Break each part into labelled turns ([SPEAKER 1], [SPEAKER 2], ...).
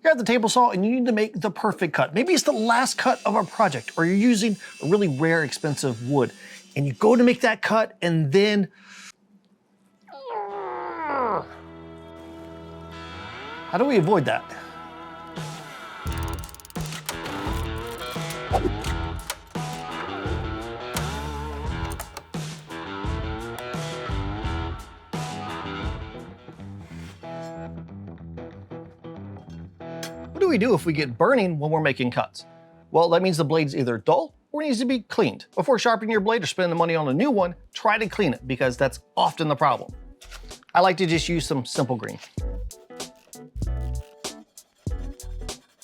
[SPEAKER 1] You're at the table saw and you need to make the perfect cut. Maybe it's the last cut of a project, or you're using a really rare, expensive wood, and you go to make that cut and then how do we avoid that? What do we do if we get burning when we're making cuts? Well, that means the blade's either dull or needs to be cleaned. Before sharpening your blade or spending the money on a new one, try to clean it because that's often the problem. I like to just use some simple green.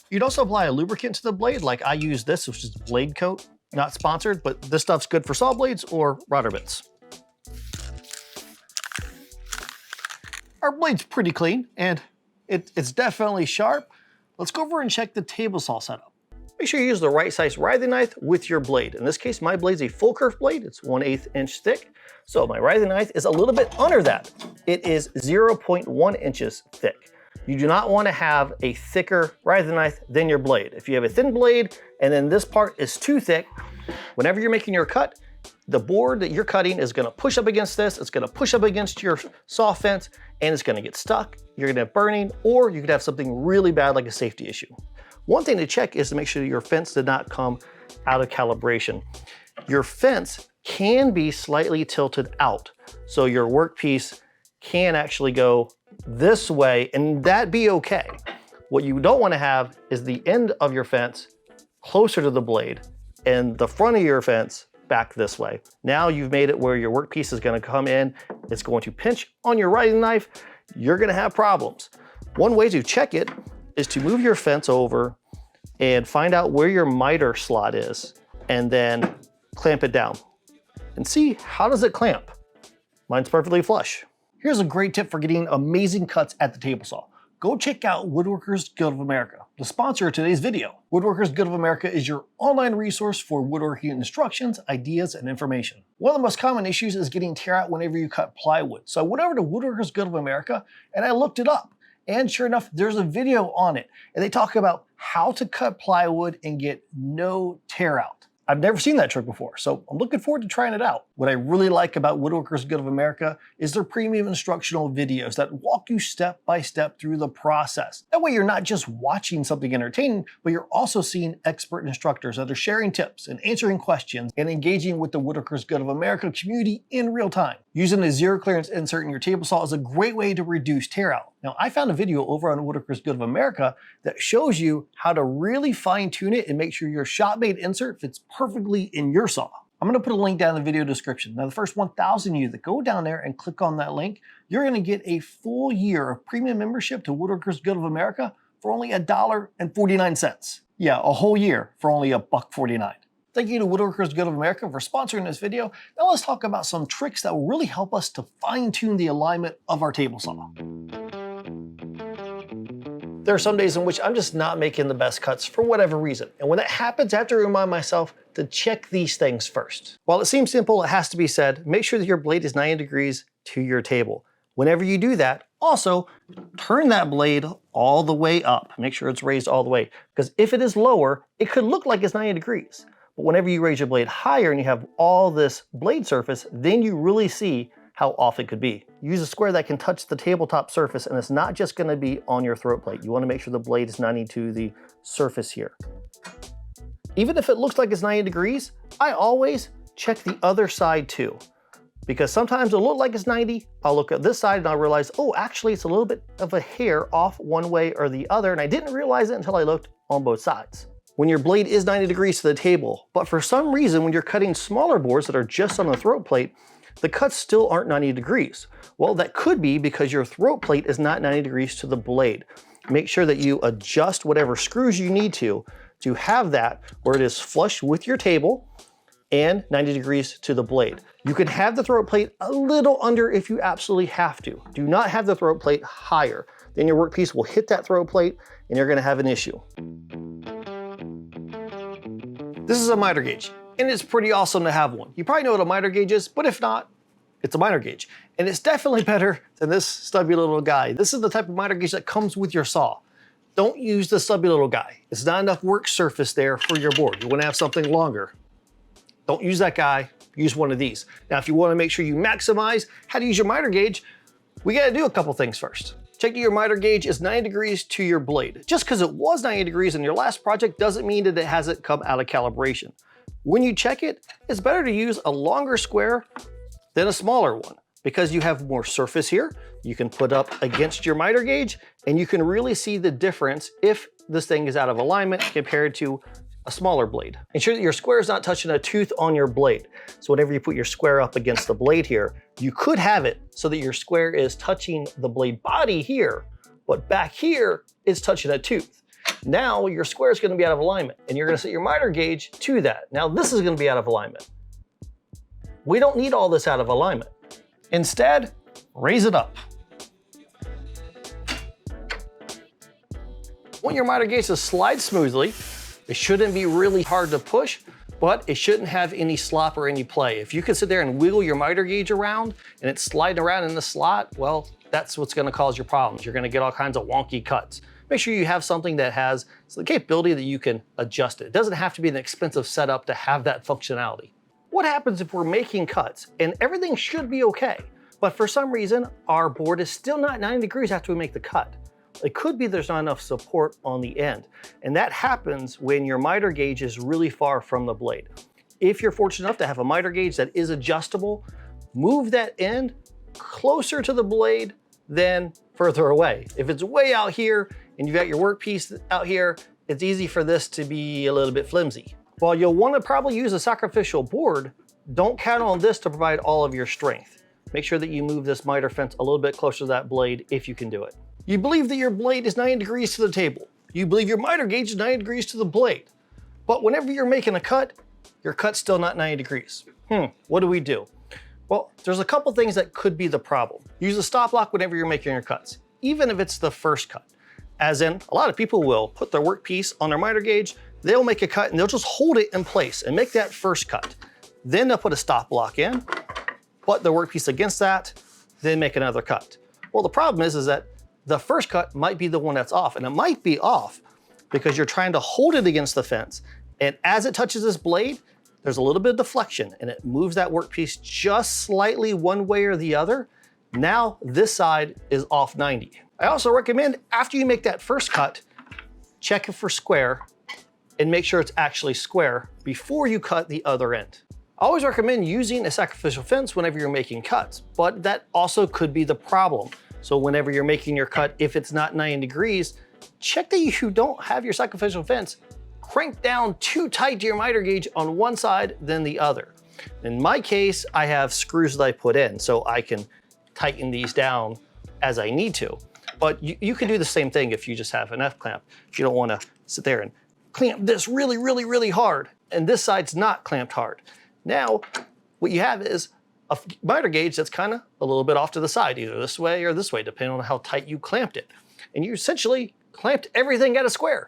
[SPEAKER 1] You'd also apply a lubricant to the blade, like I use this, which is Blade Coat. Not sponsored, but this stuff's good for saw blades or router bits. Our blade's pretty clean and it's definitely sharp. Let's go over and check the table saw setup. Make sure you use the right size writhing knife with your blade. In this case, my blade's a full curve blade. It's 1/8 inch thick. So my writhing knife is a little bit under that. It is 0.1 inches thick. You do not want to have a thicker writhing knife than your blade. If you have a thin blade and then this part is too thick, whenever you're making your cut, the board that you're cutting is gonna push up against this, it's gonna push up against your saw fence, and it's gonna get stuck, you're gonna have burning, or you could have something really bad like a safety issue. One thing to check is to make sure that your fence did not come out of calibration. Your fence can be slightly tilted out, so your workpiece can actually go this way, and that'd be okay. What you don't want to have is the end of your fence closer to the blade and the front of your fence back this way. Now you've made it where your workpiece is going to come in, it's going to pinch on your writhing knife, you're going to have problems. One way to check it is to move your fence over and find out where your miter slot is and then clamp it down and see how does it clamp. Mine's perfectly flush. Here's a great tip for getting amazing cuts at the table saw. Go check out Woodworkers Guild of America, the sponsor of today's video. Woodworkers Guild of America is your online resource for woodworking instructions, ideas, and information. One of the most common issues is getting tear out whenever you cut plywood. So I went over to Woodworkers Guild of America and I looked it up. And sure enough, there's a video on it. And they talk about how to cut plywood and get no tear out. I've never seen that trick before, so I'm looking forward to trying it out. What I really like about Woodworkers Guild of America is their premium instructional videos that walk you step by step through the process. That way you're not just watching something entertaining, but you're also seeing expert instructors that are sharing tips and answering questions and engaging with the Woodworkers Guild of America community in real time. Using a zero clearance insert in your table saw is a great way to reduce tear out. Now, I found a video over on Woodworkers Guild of America that shows you how to really fine tune it and make sure your shop-made insert fits perfectly in your saw. I'm gonna put a link down in the video description. Now, the first 1,000 of you that go down there and click on that link, you're gonna get a full year of premium membership to Woodworkers Guild of America for only $1.49. Yeah, a whole year for only $1.49. Thank you to Woodworkers Guild of America for sponsoring this video. Now let's talk about some tricks that will really help us to fine tune the alignment of our table saw. There are some days in which I'm just not making the best cuts for whatever reason. And when that happens, I have to remind myself to check these things first. While it seems simple, it has to be said, make sure that your blade is 90 degrees to your table. Whenever you do that, also turn that blade all the way up. Make sure it's raised all the way. Because if it is lower, it could look like it's 90 degrees. But whenever you raise your blade higher and you have all this blade surface, then you really see how off it could be. Use a square that can touch the tabletop surface, and it's not just gonna be on your throat plate. You wanna make sure the blade is 90 to the surface here. Even if it looks like it's 90 degrees, I always check the other side too. Because sometimes it'll look like it's 90, I'll look at this side and I'll realize, oh, actually it's a little bit of a hair off one way or the other, and I didn't realize it until I looked on both sides. When your blade is 90 degrees to the table, but for some reason when you're cutting smaller boards that are just on the throat plate, the cuts still aren't 90 degrees. Well, that could be because your throat plate is not 90 degrees to the blade. Make sure that you adjust whatever screws you need to have that where it is flush with your table and 90 degrees to the blade. You can have the throat plate a little under if you absolutely have to. Do not have the throat plate higher. Then your workpiece will hit that throat plate and you're gonna have an issue. This is a miter gauge. And it's pretty awesome to have one. You probably know what a miter gauge is, but if not, it's a miter gauge. And it's definitely better than this stubby little guy. This is the type of miter gauge that comes with your saw. Don't use the stubby little guy. It's not enough work surface there for your board. You wanna have something longer. Don't use that guy, use one of these. Now, if you wanna make sure you maximize how to use your miter gauge, we gotta do a couple things first. Check that your miter gauge is 90 degrees to your blade. Just because it was 90 degrees in your last project doesn't mean that it hasn't come out of calibration. When you check it, it's better to use a longer square than a smaller one because you have more surface here. You can put up against your miter gauge and you can really see the difference if this thing is out of alignment compared to a smaller blade. Ensure that your square is not touching a tooth on your blade. So whenever you put your square up against the blade here, you could have it so that your square is touching the blade body here, but back here is touching a tooth. Now your square is going to be out of alignment and you're going to set your miter gauge to that. Now this is going to be out of alignment. We don't need all this out of alignment. Instead, raise it up. Want your miter gauge to slide smoothly. It shouldn't be really hard to push, but it shouldn't have any slop or any play. If you can sit there and wiggle your miter gauge around and it's sliding around in the slot, well, that's what's gonna cause your problems. You're gonna get all kinds of wonky cuts. Make sure you have something that has the capability that you can adjust it. It doesn't have to be an expensive setup to have that functionality. What happens if we're making cuts and everything should be okay, but for some reason, our board is still not 90 degrees after we make the cut? It could be there's not enough support on the end. And that happens when your miter gauge is really far from the blade. If you're fortunate enough to have a miter gauge that is adjustable, move that end closer to the blade than further away. If it's way out here and you've got your workpiece out here, it's easy for this to be a little bit flimsy. While you'll want to probably use a sacrificial board, don't count on this to provide all of your strength. Make sure that you move this miter fence a little bit closer to that blade if you can do it. You believe that your blade is 90 degrees to the table. You believe your miter gauge is 90 degrees to the blade. But whenever you're making a cut, your cut's still not 90 degrees. What do we do? Well, there's a couple things that could be the problem. Use a stop lock whenever you're making your cuts, even if it's the first cut. As in, a lot of people will put their workpiece on their miter gauge, they'll make a cut and they'll just hold it in place and make that first cut. Then they'll put a stop lock in, put the workpiece against that, then make another cut. Well, the problem is that the first cut might be the one that's off, and it might be off because you're trying to hold it against the fence. And as it touches this blade, there's a little bit of deflection and it moves that workpiece just slightly one way or the other. Now this side is off 90. I also recommend after you make that first cut, check it for square and make sure it's actually square before you cut the other end. I always recommend using a sacrificial fence whenever you're making cuts, but that also could be the problem. So whenever you're making your cut, if it's not 90 degrees, check that you don't have your sacrificial fence cranked down too tight to your miter gauge on one side than the other. In my case, I have screws that I put in so I can tighten these down as I need to. But you can do the same thing if you just have an F-clamp. If you don't want to sit there and clamp this really, really, really hard, and this side's not clamped hard. Now, what you have is a miter gauge that's kind of a little bit off to the side, either this way or this way, depending on how tight you clamped it. And you essentially clamped everything at a square.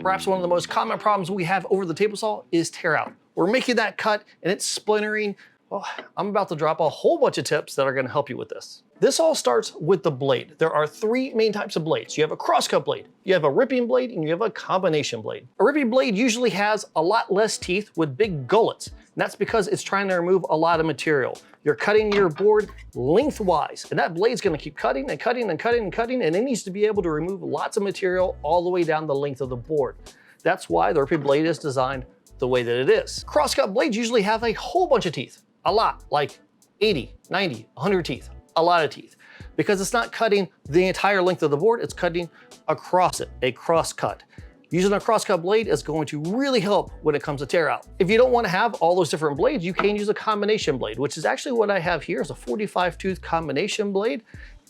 [SPEAKER 1] Perhaps one of the most common problems we have over the table saw is tear out. We're making that cut and it's splintering. Well, I'm about to drop a whole bunch of tips that are going to help you with this. This all starts with the blade. There are three main types of blades. You have a crosscut blade, you have a ripping blade, and you have a combination blade. A ripping blade usually has a lot less teeth with big gullets, and that's because it's trying to remove a lot of material. You're cutting your board lengthwise, and that blade's gonna keep cutting and cutting and cutting and cutting, and it needs to be able to remove lots of material all the way down the length of the board. That's why the ripping blade is designed the way that it is. Crosscut blades usually have a whole bunch of teeth, a lot, like 80, 90, 100 teeth. A lot of teeth, because it's not cutting the entire length of the board, it's cutting across it, a cross cut. Using a crosscut blade is going to really help when it comes to tear out. If you don't want to have all those different blades, you can use a combination blade, which is actually what I have here is a 45 tooth combination blade.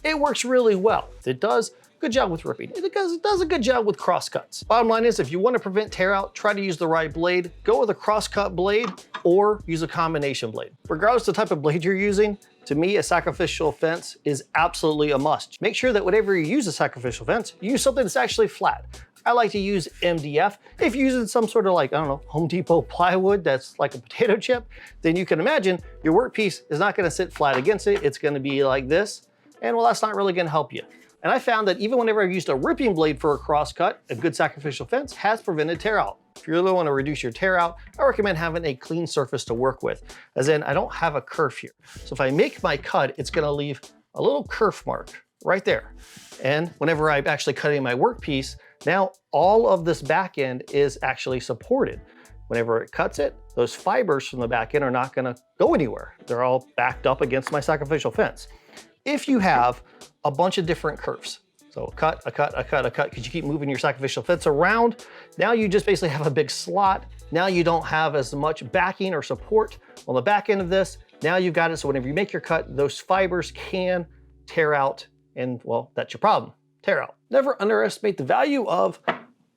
[SPEAKER 1] It works really well. It does a good job with ripping. It does a good job with cross cuts. Bottom line is, if you want to prevent tear out, try to use the right blade. Go with a crosscut blade or use a combination blade. Regardless of the type of blade you're using, to me, a sacrificial fence is absolutely a must. Make sure that whenever you use a sacrificial fence, you use something that's actually flat. I like to use MDF. If you're using some sort of like, I don't know, Home Depot plywood that's like a potato chip, then you can imagine your workpiece is not gonna sit flat against it. It's gonna be like this. And well, that's not really gonna help you. And I found that even whenever I've used a ripping blade for a crosscut, a good sacrificial fence has prevented tear out. If you really want to reduce your tear out, I recommend having a clean surface to work with, as in I don't have a kerf here. So if I make my cut, it's going to leave a little kerf mark right there. And whenever I'm actually cutting my workpiece, now all of this back end is actually supported. Whenever it cuts it, those fibers from the back end are not going to go anywhere. They're all backed up against my sacrificial fence. If you have a bunch of different kerfs, so a cut, because you keep moving your sacrificial fence around, now you just basically have a big slot. Now you don't have as much backing or support on the back end of this. Now you've got it so whenever you make your cut, those fibers can tear out, and well, that's your problem, tear out. Never underestimate the value of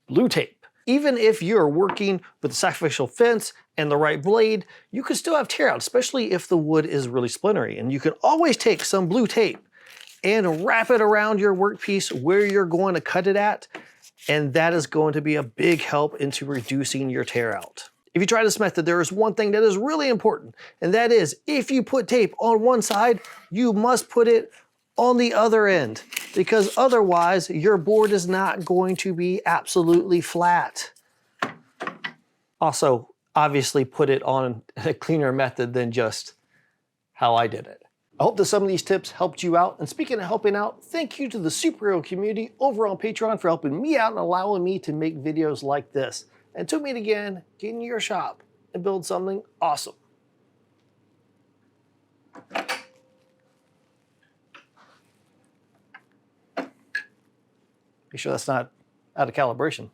[SPEAKER 1] blue tape. Even if you're working with a sacrificial fence and the right blade, you can still have tear out, especially if the wood is really splintery. And you can always take some blue tape and wrap it around your workpiece where you're going to cut it at, and that is going to be a big help into reducing your tear out. If you try this method, there is one thing that is really important, and that is if you put tape on one side, you must put it on the other end, because otherwise your board is not going to be absolutely flat. Also, obviously put it on a cleaner method than just how I did it. I hope that some of these tips helped you out. And speaking of helping out, thank you to the superhero community over on Patreon for helping me out and allowing me to make videos like this. And until we meet again, get in your shop and build something awesome. Make sure that's not out of calibration.